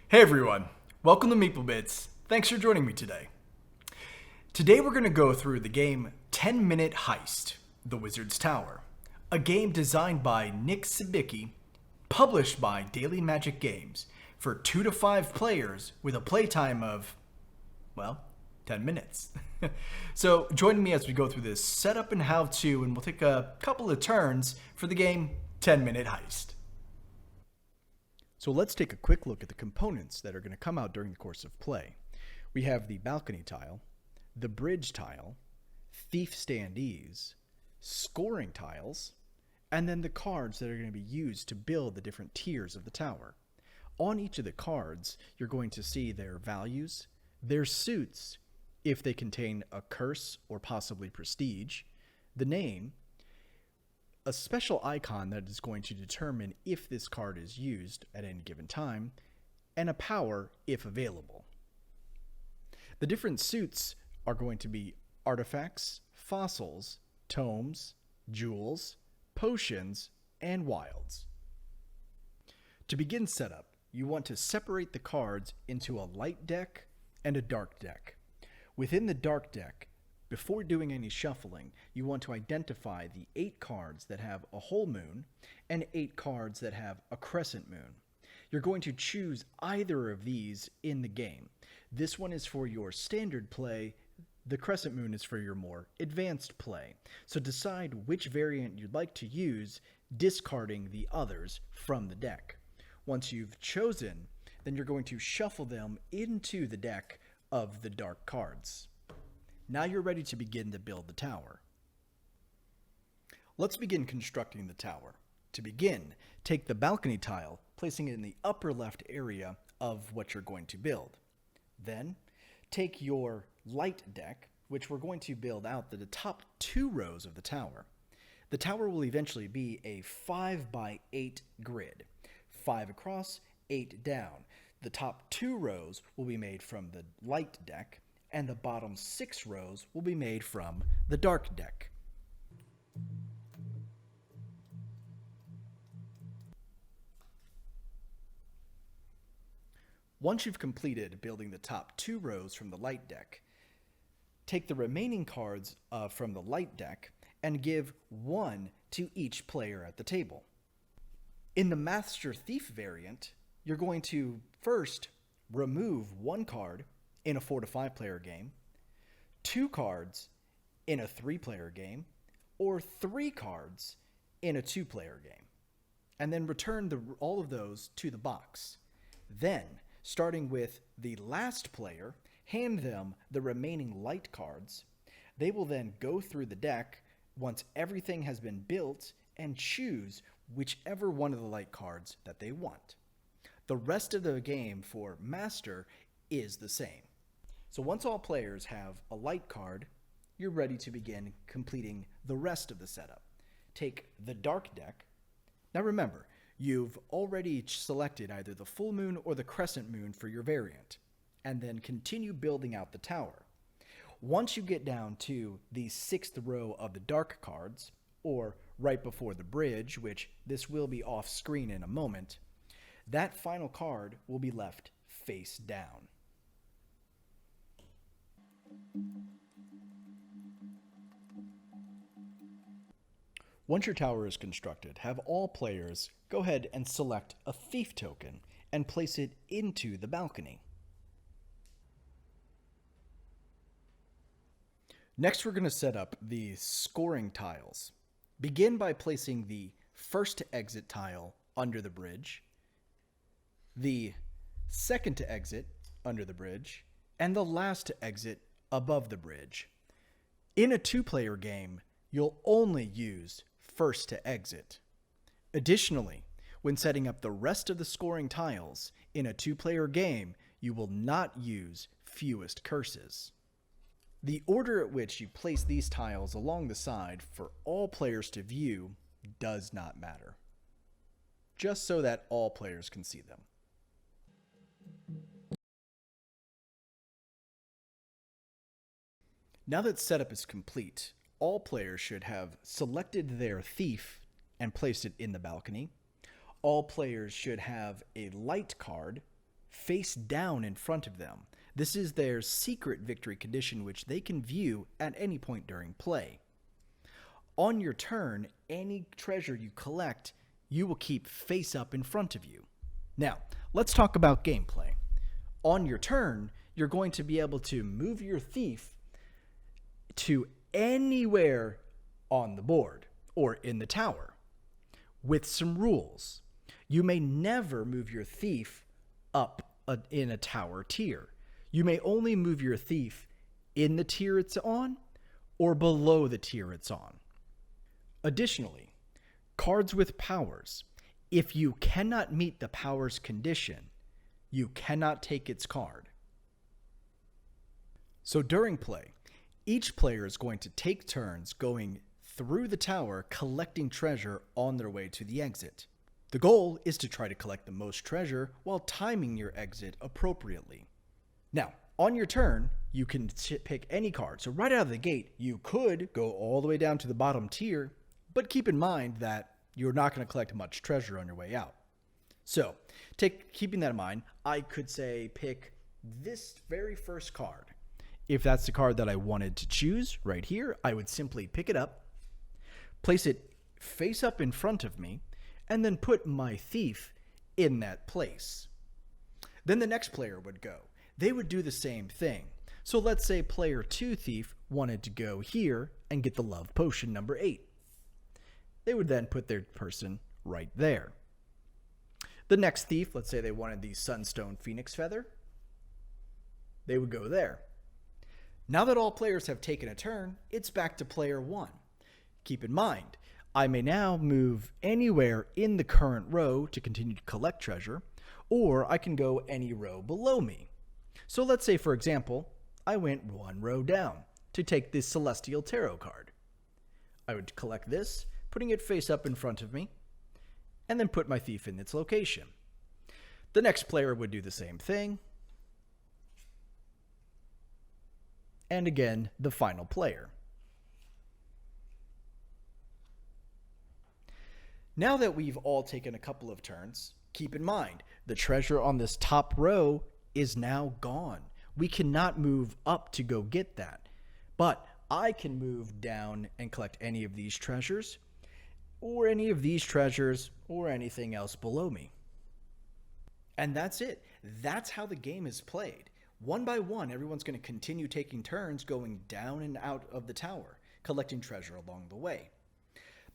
Hey everyone, welcome to Meeple Bits. Thanks for joining me today. Today we're going to go through the game 10-Minute Heist, The Wizard's Tower, a game designed by Nick Sibicki, published by Daily Magic Games, for 2 to 5 players with a playtime of, well, 10 minutes. So join me as we go through this setup and how-to, and we'll take a couple of turns for the game 10-Minute Heist. So let's take a quick look at the components that are going to come out during the course of play. We have the balcony tile, the bridge tile, thief standees, scoring tiles, and then the cards that are going to be used to build the different tiers of the tower. On each of the cards, you're going to see their values, their suits, if they contain a curse or possibly prestige, the name, a special icon that is going to determine if this card is used at any given time, and a power if available. The different suits are going to be artifacts, fossils, tomes, jewels, potions, and wilds. To begin setup, you want to separate the cards into a light deck and a dark deck. Within the dark deck, before doing any shuffling, you want to identify the 8 cards that have a whole moon and 8 cards that have a crescent moon. You're going to choose either of these in the game. This one is for your standard play. The crescent moon is for your more advanced play. So decide which variant you'd like to use, discarding the others from the deck. Once you've chosen, then you're going to shuffle them into the deck of the dark cards. Now you're ready to begin to build the tower. Let's begin constructing the tower. To begin, take the balcony tile, placing it in the upper left area of what you're going to build. Then, take your light deck, which we're going to build out the top 2 rows of the tower. The tower will eventually be a 5x8 grid, 5 across, 8 down. The top 2 rows will be made from the light deck, and the bottom 6 rows will be made from the dark deck. Once you've completed building the top 2 rows from the light deck, take the remaining cards from the light deck and give 1 to each player at the table. In the Master Thief variant, you're going to first remove 1 card in a 4 to 5 player game, 2 cards in a 3-player game, or 3 cards in a 2-player game, and then return all of those to the box. Then, starting with the last player, hand them the remaining light cards. They will then go through the deck once everything has been built and choose whichever one of the light cards that they want. The rest of the game for Master is the same. So once all players have a light card, you're ready to begin completing the rest of the setup. Take the dark deck. Now remember, you've already selected either the full moon or the crescent moon for your variant, and then continue building out the tower. Once you get down to the 6th row of the dark cards, or right before the bridge, which this will be off screen in a moment, that final card will be left face down. Once your tower is constructed, have all players go ahead and select a thief token and place it into the balcony. Next, we're going to set up the scoring tiles. Begin by placing the first to exit tile under the bridge, the second to exit under the bridge, and the last to exit above the bridge. In a 2-player game, you'll only use first to exit. Additionally, when setting up the rest of the scoring tiles in a 2-player game, you will not use fewest curses. The order at which you place these tiles along the side for all players to view does not matter, just so that all players can see them. Now that setup is complete, all players should have selected their thief and placed it in the balcony. All players should have a light card face down in front of them. This is their secret victory condition, which they can view at any point during play. On your turn, any treasure you collect, you will keep face up in front of you. Now, let's talk about gameplay. On your turn, you're going to be able to move your thief to anywhere on the board or in the tower, with some rules. You may never move your thief up in a tower tier. You may only move your thief in the tier it's on or below the tier it's on. Additionally, cards with powers. If you cannot meet the power's condition, you cannot take its card. So during play, each player is going to take turns going through the tower collecting treasure on their way to the exit. The goal is to try to collect the most treasure while timing your exit appropriately. Now, on your turn, you can pick any card. So right out of the gate, you could go all the way down to the bottom tier, but keep in mind that you're not going to collect much treasure on your way out. So, keeping that in mind, I could say pick this very first card. If that's the card that I wanted to choose right here, I would simply pick it up, place it face up in front of me, and then put my thief in that place. Then the next player would go. They would do the same thing. So let's say player 2 thief wanted to go here and get the love potion number 8. They would then put their person right there. The next thief, let's say they wanted the Sunstone Phoenix Feather, they would go there. Now that all players have taken a turn, it's back to player 1. Keep in mind, I may now move anywhere in the current row to continue to collect treasure, or I can go any row below me. So let's say, for example, I went 1 row down to take this Celestial Tarot card. I would collect this, putting it face up in front of me, and then put my thief in its location. The next player would do the same thing. And again, the final player. Now that we've all taken a couple of turns, keep in mind, the treasure on this top row is now gone. We cannot move up to go get that. But I can move down and collect any of these treasures, or any of these treasures, or anything else below me. And that's it. That's how the game is played. One by one, everyone's going to continue taking turns going down and out of the tower, collecting treasure along the way.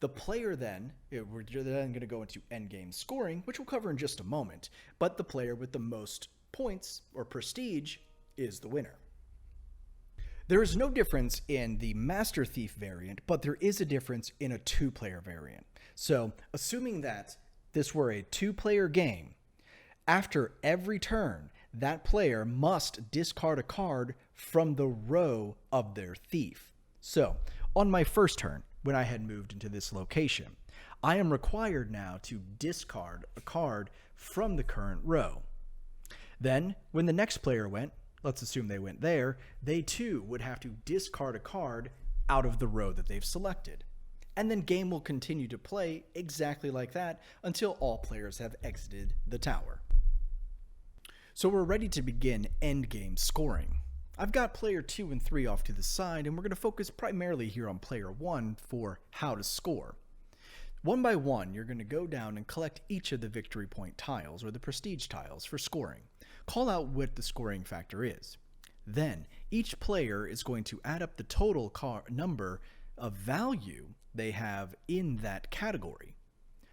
The player then, we're then going to go into endgame scoring, which we'll cover in just a moment, but the player with the most points or prestige is the winner. There is no difference in the Master Thief variant, but there is a difference in a 2-player variant. So, assuming that this were a 2-player game, after every turn, that player must discard a card from the row of their thief. So, on my first turn, when I had moved into this location, I am required now to discard a card from the current row. Then, when the next player went, let's assume they went there, they too would have to discard a card out of the row that they've selected. And then game will continue to play exactly like that until all players have exited the tower. So we're ready to begin endgame scoring. I've got player 2 and 3 off to the side, and we're going to focus primarily here on player 1 for how to score. One by one, you're going to go down and collect each of the victory point tiles or the prestige tiles for scoring. Call out what the scoring factor is. Then, each player is going to add up the total number of value they have in that category.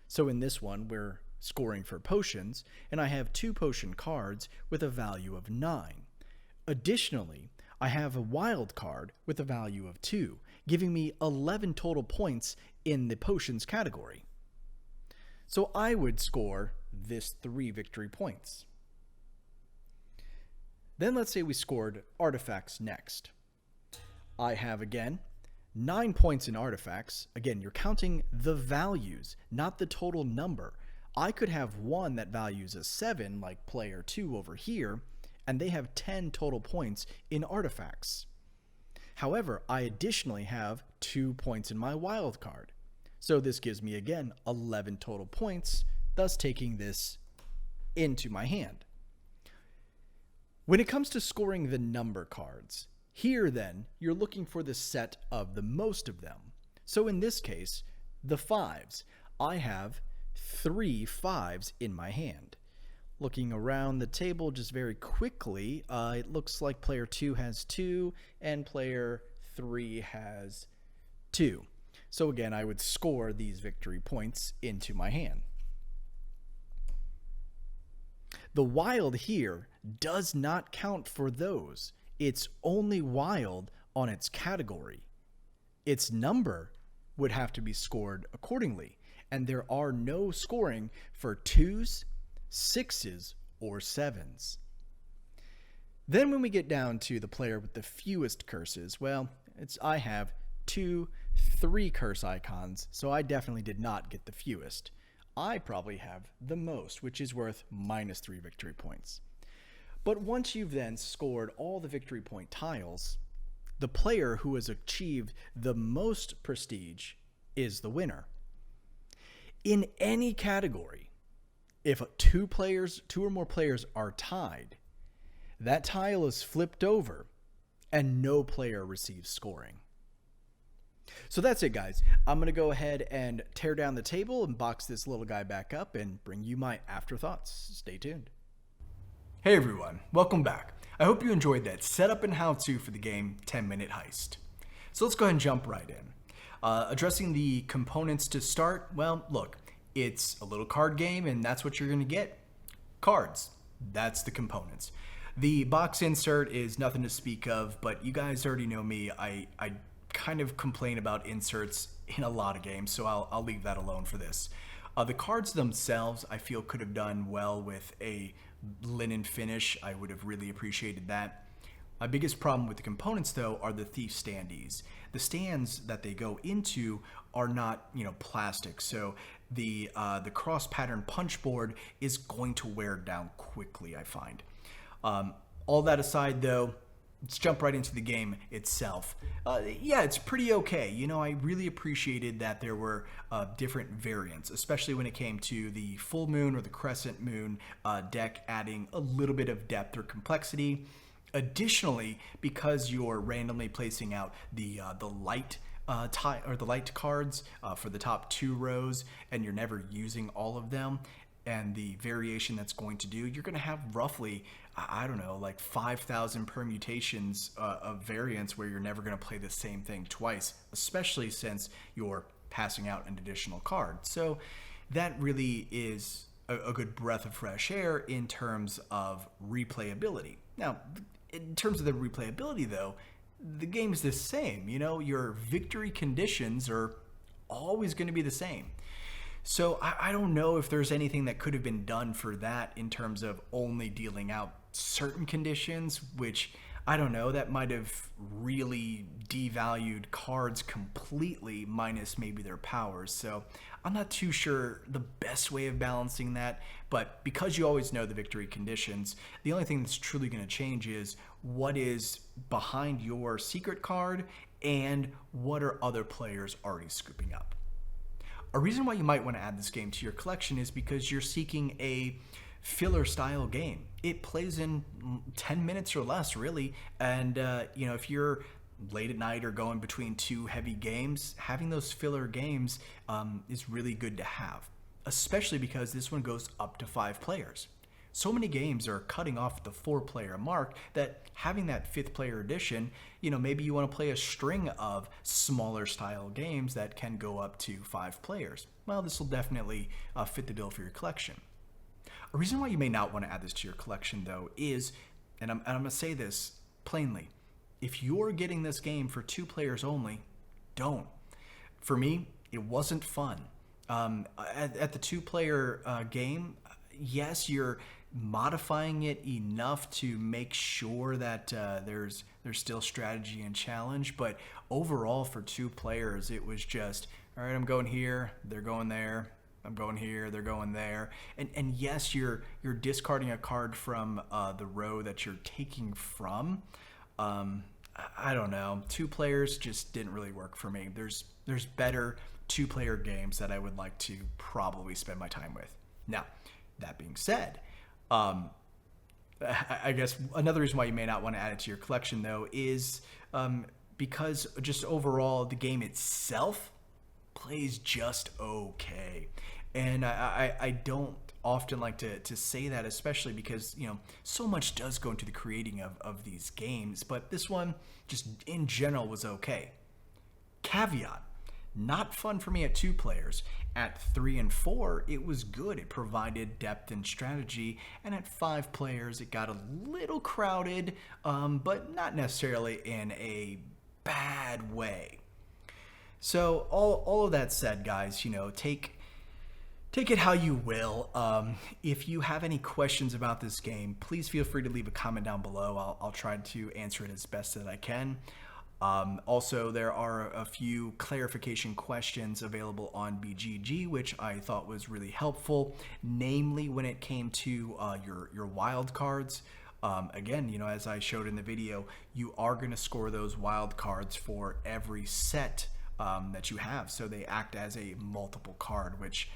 So in this one, we're scoring for potions, and I have 2 potion cards with a value of 9. Additionally, I have a wild card with a value of 2, giving me 11 total points in the potions category. So I would score this 3 victory points. Then let's say we scored artifacts next. I have, again, 9 points in artifacts. Again, you're counting the values, not the total number. I could have one that values a 7, like player 2 over here, and they have 10 total points in artifacts. However, I additionally have 2 points in my wild card. So this gives me, again, 11 total points, thus taking this into my hand. When it comes to scoring the number cards, here then, you're looking for the set of the most of them. So in this case, the fives. I have 3 5s in my hand. Looking around the table just very quickly, it looks like player 2 has 2 and player 3 has 2. So again, I would score these victory points into my hand. The wild here does not count for those. It's only wild on its category. Its number would have to be scored accordingly, and there are no scoring for 2s, 6s, or 7s. Then when we get down to the player with the fewest curses, well, I have 2, 3 curse icons, so I definitely did not get the fewest. I probably have the most, which is worth -3 victory points. But once you've then scored all the victory point tiles, the player who has achieved the most prestige is the winner. In any category, if 2 or more players are tied, that tile is flipped over and no player receives scoring. So that's it, guys. I'm going to go ahead and tear down the table and box this little guy back up and bring you my afterthoughts. Stay tuned. Hey everyone, welcome back. I hope you enjoyed that setup and how-to for the game 10 Minute Heist. So let's go ahead and jump right in. Addressing the components to start, well, look, it's a little card game and that's what you're going to get. Cards. That's the components. The box insert is nothing to speak of, but you guys already know me. I kind of complain about inserts in a lot of games, so I'll leave that alone for this. The cards themselves, I feel, could have done well with a linen finish. I would have really appreciated that. My biggest problem with the components, though, are the thief standees. The stands that they go into are not, plastic, so the cross pattern punch board is going to wear down quickly, I find. All that aside, though, let's jump right into the game itself. Yeah, it's pretty okay. I really appreciated that there were different variants, especially when it came to the full moon or the crescent moon deck, adding a little bit of depth or complexity. Additionally, because you're randomly placing out the light the light cards for the top 2 rows, and you're never using all of them, and the variation that's going to do, you're going to have roughly, I don't know, like 5,000 permutations of variants where you're never going to play the same thing twice, especially since you're passing out an additional card. So that really is a good breath of fresh air in terms of replayability. Now, in terms of the replayability, though, the game's the same. Your victory conditions are always going to be the same. So I don't know if there's anything that could have been done for that in terms of only dealing out certain conditions, which, I don't know, that might have really devalued cards completely, minus maybe their powers. So I'm not too sure the best way of balancing that, but because you always know the victory conditions, the only thing that's truly going to change is what is behind your secret card and what are other players already scooping up. A reason why you might want to add this game to your collection is because you're seeking a filler style game. It plays in 10 minutes or less, really, and if you're late at night or going between 2 heavy games, having those filler games is really good to have, especially because this one goes up to 5 players. So many games are cutting off the 4-player mark that having that 5th player addition, maybe you want to play a string of smaller style games that can go up to 5 players. Well, this will definitely fit the bill for your collection. A reason why you may not want to add this to your collection, though, is, and I'm going to say this plainly, if you're getting this game for 2 players only, don't. For me, it wasn't fun. At the 2-player game, yes, you're modifying it enough to make sure that there's still strategy and challenge, but overall for 2 players it was just, all right, I'm going here, they're going there, I'm going here, they're going there, and yes, you're discarding a card from the row that you're taking from. I don't know, 2 players just didn't really work for me. There's better 2-player games that I would like to probably spend my time with. Now, that being said, I guess another reason why you may not want to add it to your collection, though, is because just overall the game itself plays just okay. And I don't often like to say that, especially because, so much does go into the creating of these games. But this one, just in general, was okay. Caveat: not fun for me at 2 players. At 3 and 4, it was good. It provided depth and strategy. And at 5 players, it got a little crowded, but not necessarily in a bad way. So all of that said, guys, take it how you will. If you have any questions about this game, please feel free to leave a comment down below. I'll try to answer it as best that I can. Also, there are a few clarification questions available on BGG, which I thought was really helpful, namely when it came to your wild cards. Again, as I showed in the video, you are going to score those wild cards for every set that you have. So they act as a multiple card, which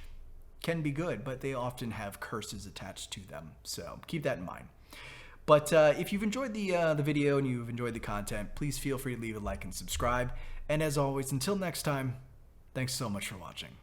can be good, but they often have curses attached to them. So keep that in mind. But if you've enjoyed the video and you've enjoyed the content, please feel free to leave a like and subscribe. And as always, until next time, thanks so much for watching.